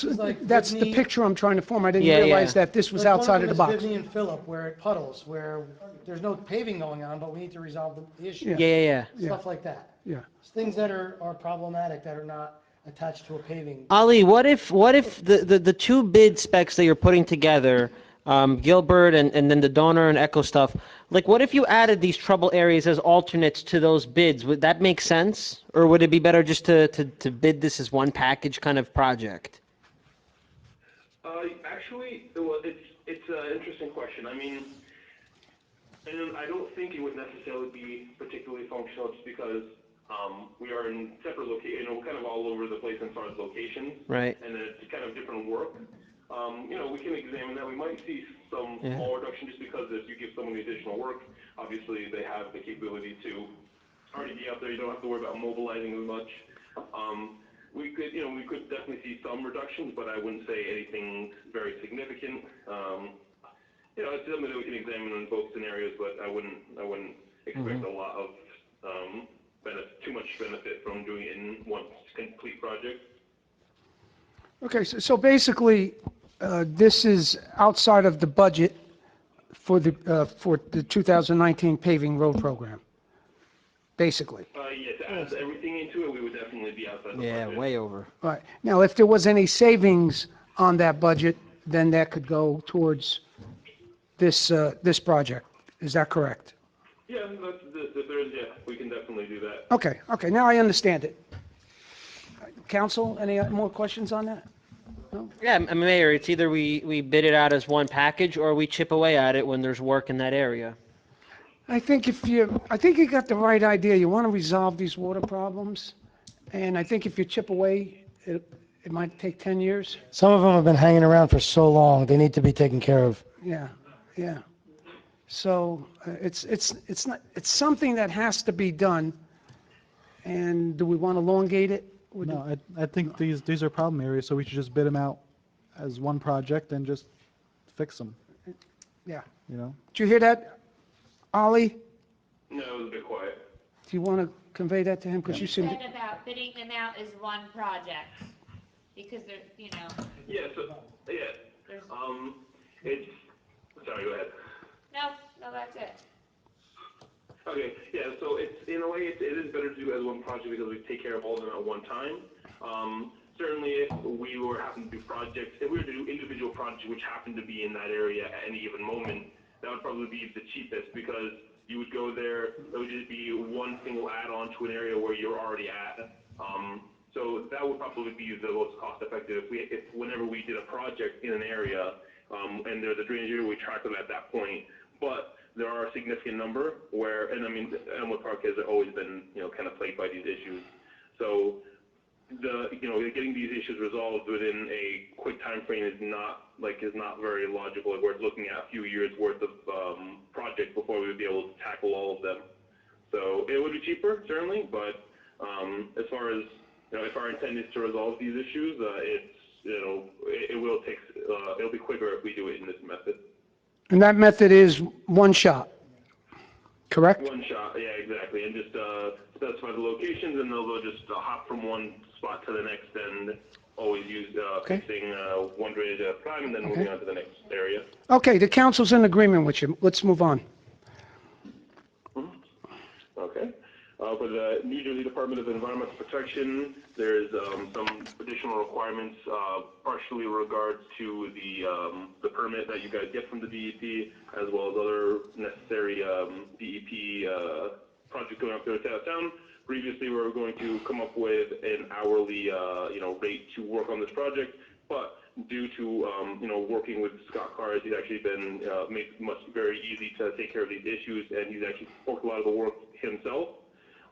is like that's the Whitney- picture I'm trying to form. I didn't Yeah, realize yeah. that this was like one outside of the them is box. Whitney and Phillip, where it puddles, where there's no paving going on, but we need to resolve the issue. Yeah. Stuff like that. Yeah. It's things that are problematic that are not attached to a paving. Ali, what if the two bid specs that you're putting together, Gilbert and then the donor and Echo stuff, like what if you added these trouble areas as alternates to those bids? Would that make sense? Or would it be better just to bid this as one package kind of project? Actually, well, it's an interesting question. I mean, and I don't think it would necessarily be particularly functional just because we are in separate we're kind of all over the place as far as locations. Right. And then it's kind of different work. We can examine that. We might see some Yeah. small reduction just because if you give someone the additional work, obviously they have the capability to already be out there. You don't have to worry about mobilizing as much. We could definitely see some reductions, but I wouldn't say anything very significant. It's something that we can examine in both scenarios, but I wouldn't expect a lot of too much benefit from doing it in one complete project. Okay, so basically, this is outside of the budget for the 2019 paving road program, basically. Yes, to add everything into it, we would definitely be outside the Yeah, budget. way over. All right. Now, if there was any savings on that budget, then that could go towards this project. Is that correct? Yeah, we can definitely do that. Okay, now I understand it. Council, any more questions on that? Yeah, Mayor, it's either we bid it out as one package or we chip away at it when there's work in that area. I think you got the right idea. You want to resolve these water problems, and I think if you chip away, it might take 10 years. Some of them have been hanging around for so long, they need to be taken care of. Yeah. So it's something that has to be done, and do we want to elongate it? No, I think these are problem areas, so we should just bid them out as one project and just fix them, Yeah. you know? Did you hear that, Ollie? No, it was a bit quiet. Do you want to convey that to him? Because you seem to... Said about bidding them out as one project, because they're, Yeah, there's, it's, sorry, go ahead. no, that's it. Okay, yeah, so in a way, it is better to do as one project because we take care of all of them at one time. Certainly, if we were having to do projects, if we were to do individual projects which happen to be in that area at any given moment, that would probably be the cheapest because you would go there, it would just be one single add-on to an area where you're already at. So that would probably be the most cost-effective if whenever we did a project in an area and there's a drainage area, we track them at that point. But there are a significant number Elmwood Park has always been, kind of plagued by these issues. So getting these issues resolved within a quick time frame is not very logical. We're looking at a few years worth of projects before we would be able to tackle all of them. So it would be cheaper, certainly, but as far as if our intent is to resolve these issues, it'll be quicker if we do it in this method. And that method is one shot, correct? One shot, yeah, exactly, and just specify the locations, and they'll just hop from one spot to the next, and always use fixing one drainage at a time, and then moving on to the next area. Okay, the council's in agreement with you. Let's move on. Okay. For the New Jersey Department of Environmental Protection, there's some additional requirements, partially in regards to the permit that you guys get from the DEP, as well as other necessary DEP projects going up there to town. Previously, we were going to come up with an hourly, rate to work on this project, but due to working with Scott Carr, he's actually been made very easy to take care of these issues, and he's actually worked a lot of the work himself.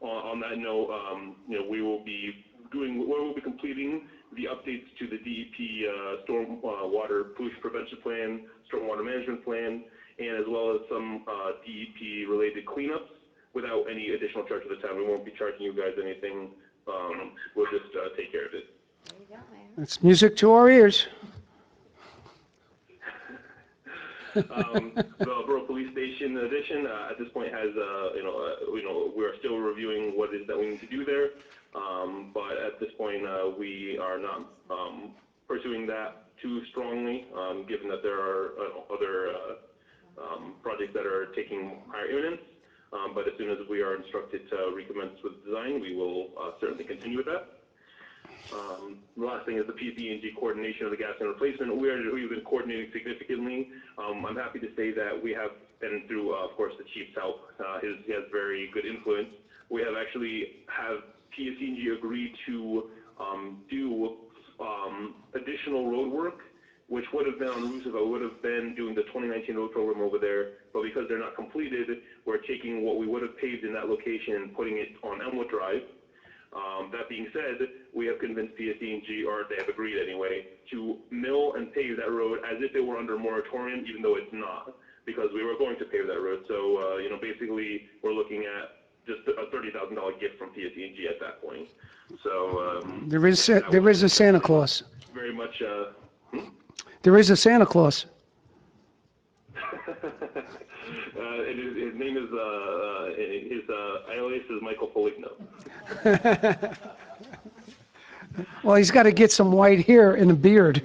On that note, we will be completing the updates to the DEP storm water pollution prevention plan, stormwater management plan, and as well as some DEP related cleanups without any additional charge to the town. We won't be charging you guys anything. We'll just take care of it. There you go, Mayor. It's music to our ears. The Borough Police Station addition at this point has, we are still reviewing what it is that we need to do there. But at this point, we are not pursuing that too strongly, given that there are other projects that are taking higher imminence. But as soon as we are instructed to recommence with design, we will certainly continue with that. The last thing is the PG&G coordination of the gas and replacement. We've been coordinating significantly. I'm happy to say that we have, and through, of course, the chief's help, he has very good influence. We have actually have PG&G agree to do additional road work which would have been on Roosevelt, would have been doing the 2019 road program over there, but because they're not completed, we're taking what we would have paved in that location and putting it on Elmwood Drive. That being said, we have convinced PSE&G, or they have agreed anyway, to mill and pave that road as if it were under moratorium, even though it's not, because we were going to pave that road. So, basically, we're looking at just a $30,000 gift from PSE&G at that point. So There is a Santa Claus. very much. There is a Santa Claus. His name is his alias is Michael Foligno. Well, he's got to get some white hair and a beard.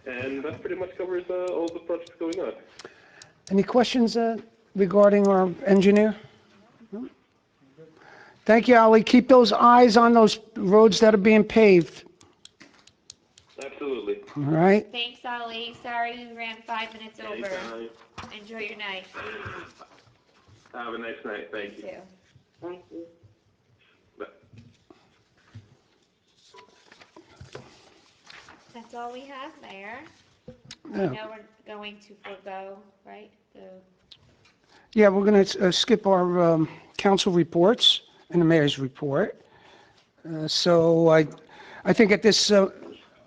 And that pretty much covers all the projects going on. Any questions regarding our engineer? No? Thank you, Ali. Keep those eyes on those roads that are being paved. Absolutely. All right? Thanks, Ali. Sorry we ran 5 minutes over. Anytime. Enjoy your night. Have a nice night. Thank you. Too. Thank you. Bye. That's all we have, Mayor. Yeah. Now we're going to forego, right? Yeah, we're going to skip our council reports and the mayor's report. So I think at this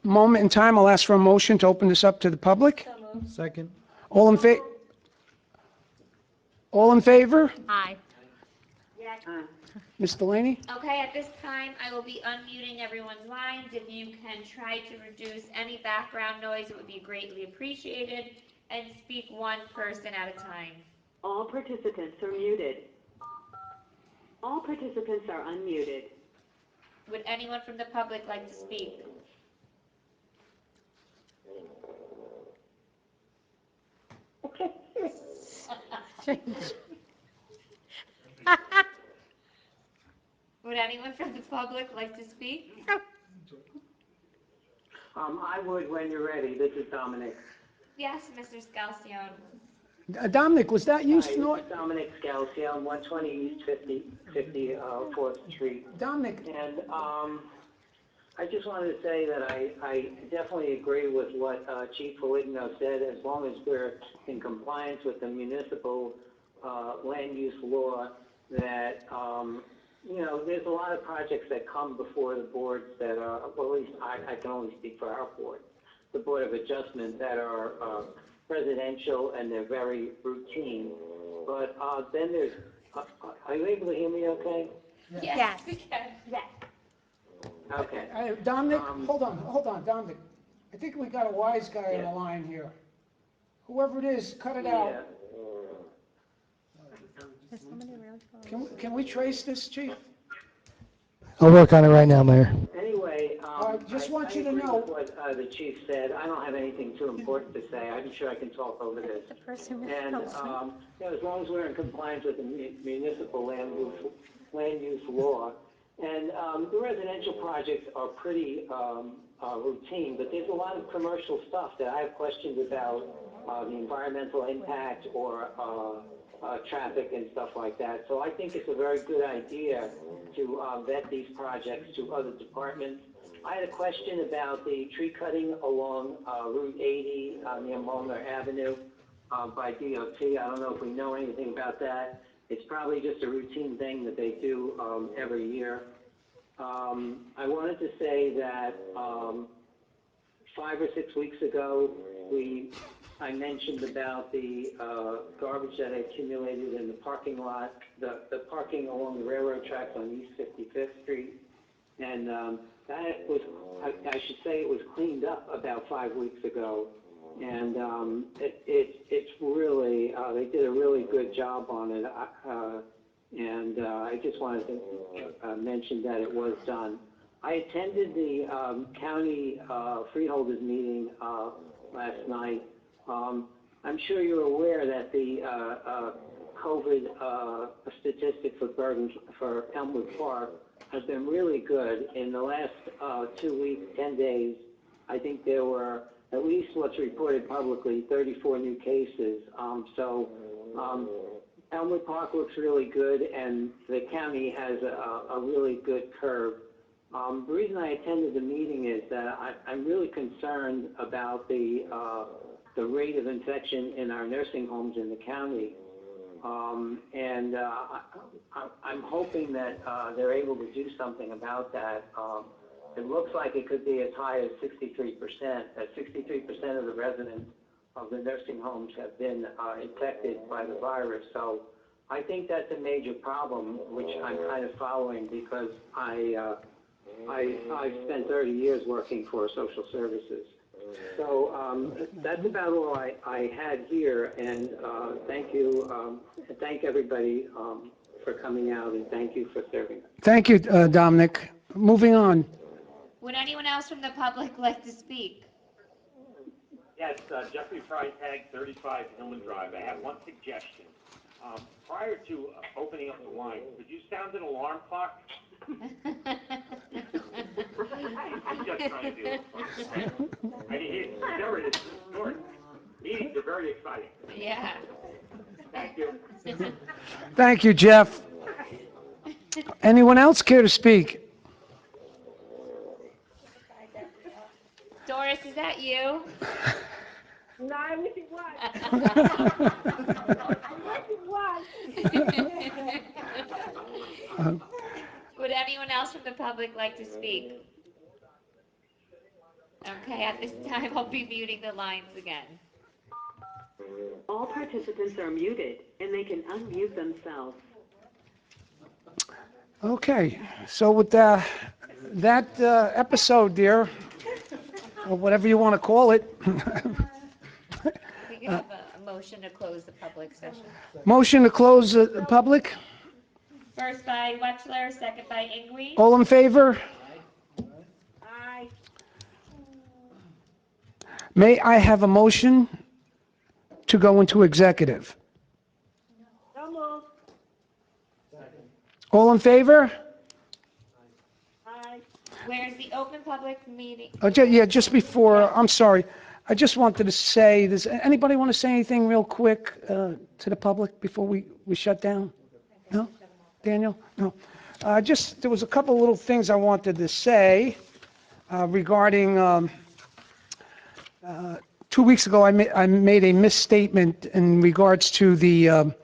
moment in time, I'll ask for a motion to open this up to the public. Second. All in favor? Aye. Ms. Delaney? Okay, at this time, I will be unmuting everyone's lines. If you can try to reduce any background noise, it would be greatly appreciated, and speak one person at a time. All participants are muted. All participants are unmuted. Would anyone from the public like to speak? Would anyone from the public like to speak? I would when you're ready. This is Dominic. Yes, Mr. Scalzione. Dominic, was that you? Hi, this is Dominic Scalzione, 120 East 54th Street. Dominic, And I just wanted to say that I definitely agree with what Chief Foligno said. As long as we're in compliance with the municipal land use law, that there's a lot of projects that come before the boards that are, well, at least I can only speak for our board, the Board of Adjustment, that are residential and they're very routine. But then there's, are you able to hear me okay? Yes. Yes. Okay. Dominic, hold on, Dominic. I think we got a wise guy on the line here. Whoever it is, cut it out. Is somebody really calling? Can we trace this, Chief? I'll work on it right now, Mayor. Anyway, just want I you to agree know- with what the chief said. I don't have anything too important to say. I'm sure I can talk over this. The person who And calls me. as long as we're in compliance with the municipal land use law, and the residential projects are pretty routine, but there's a lot of commercial stuff that I have questions about the environmental impact or traffic and stuff like that. So I think it's a very good idea to vet these projects to other departments. I had a question about the tree cutting along Route 80 near Mulner Avenue by DOT. I don't know if we know anything about that. It's probably just a routine thing that they do every year. I wanted to say that 5 or 6 weeks ago, I mentioned about the garbage that accumulated in the parking lot, the parking along the railroad tracks on East 55th Street. And that was, I should say, it was cleaned up about 5 weeks ago. And it's really, they did a really good job on it. And I just wanted to mention that it was done. I attended the county freeholders meeting last night. I'm sure you're aware that the COVID statistics for Elmwood Park have been really good. In the last 2 weeks, 10 days, I think there were, at least what's reported publicly, 34 new cases. So Elmwood Park looks really good, and the county has a really good curve The reason I attended the meeting is that I'm really concerned about the rate of infection in our nursing homes in the county. And I'm hoping that they're able to do something about that. It looks like it could be as high as 63%, that 63% of the residents of the nursing homes have been infected by the virus. So I think that's a major problem, which I'm kind of following because I spent 30 years working for social services. So that's about all I had here, and thank you, and thank everybody for coming out, and thank you for serving. Thank you, Dominic. Moving on. Would anyone else from the public like to speak? Yes, Jeffrey Freitag, 35 Hillman Drive. I have one suggestion. Prior to opening up the line, could you sound an alarm clock? I'm just trying to do it. I mean, there it is. Short. Meetings are very exciting. Yeah. Thank you. Thank you, Jeff. Anyone else care to speak? Doris, is that you? No, I wish it was. I wish it was. Would anyone else from the public like to speak? Okay, at this time, I'll be muting the lines again. All participants are muted, and they can unmute themselves. Okay, so with that episode, dear, or whatever you want to call it. We can have a motion to close the public session. Motion to close the public. First by Wechsler, second by Ingwe. All in favor? Aye. May I have a motion to go into executive? So moved. All in favor? Aye. Where's the open public meeting? Yeah, just before, I'm sorry. I just wanted to say, does anybody want to say anything real quick to the public before we shut down? No? Daniel? No. There was a couple little things I wanted to say regarding, 2 weeks ago, I made a misstatement in regards to the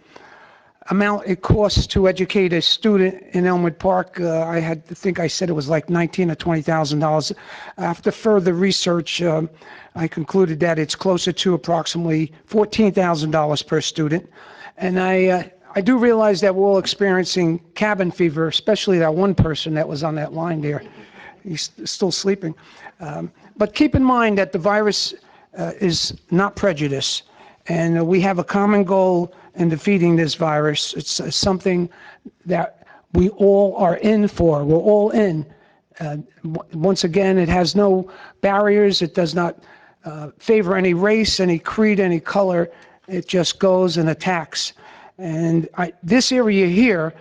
amount it costs to educate a student in Elmwood Park. I think I said it was like $19,000 or $20,000. After further research, I concluded that it's closer to approximately $14,000 per student. And I do realize that we're all experiencing cabin fever, especially that one person that was on that line there. He's still sleeping. But keep in mind that the virus is not prejudice, and we have a common goal in defeating this virus. It's something that we all are in for. We're all in. Once again, it has no barriers. It does not favor any race, any creed, any color. It just goes and attacks. And this area here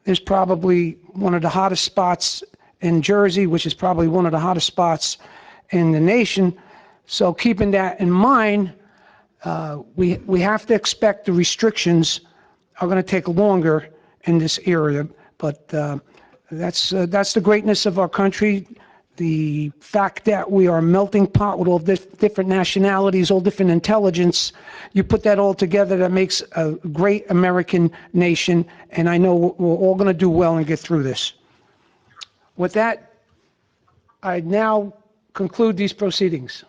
is probably one of the hottest spots in Jersey, which is probably one of the hottest spots in the nation. So keeping that in mind, we have to expect the restrictions are going to take longer in this area. But that's the greatness of our country. The fact that we are a melting pot with all different nationalities, all different intelligence, you put that all together, that makes a great American nation. And I know we're all going to do well and get through this. With that, I now conclude these proceedings.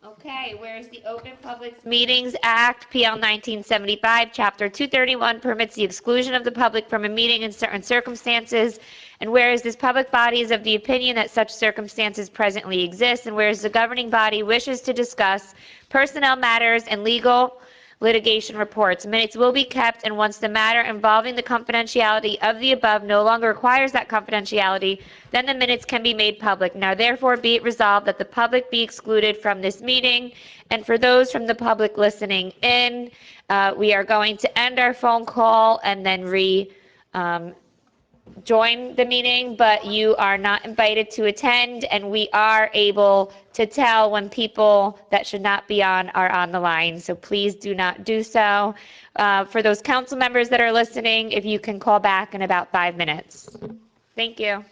Okay, whereas the Open Public Meetings Act, PL 1975, Chapter 231, permits the exclusion of the public from a meeting in certain circumstances, and whereas this public body is of the opinion that such circumstances presently exist, and whereas the governing body wishes to discuss personnel matters and legal litigation reports, minutes will be kept, and once the matter involving the confidentiality of the above no longer requires that confidentiality, then the minutes can be made public. Now therefore be it resolved that the public be excluded from this meeting. And for those from the public listening in, we are going to end our phone call and then join the meeting, but you are not invited to attend, and we are able to tell when people that should not be on are on the line, so please do not do so. For those council members that are listening, if you can call back in about 5 minutes. Thank you.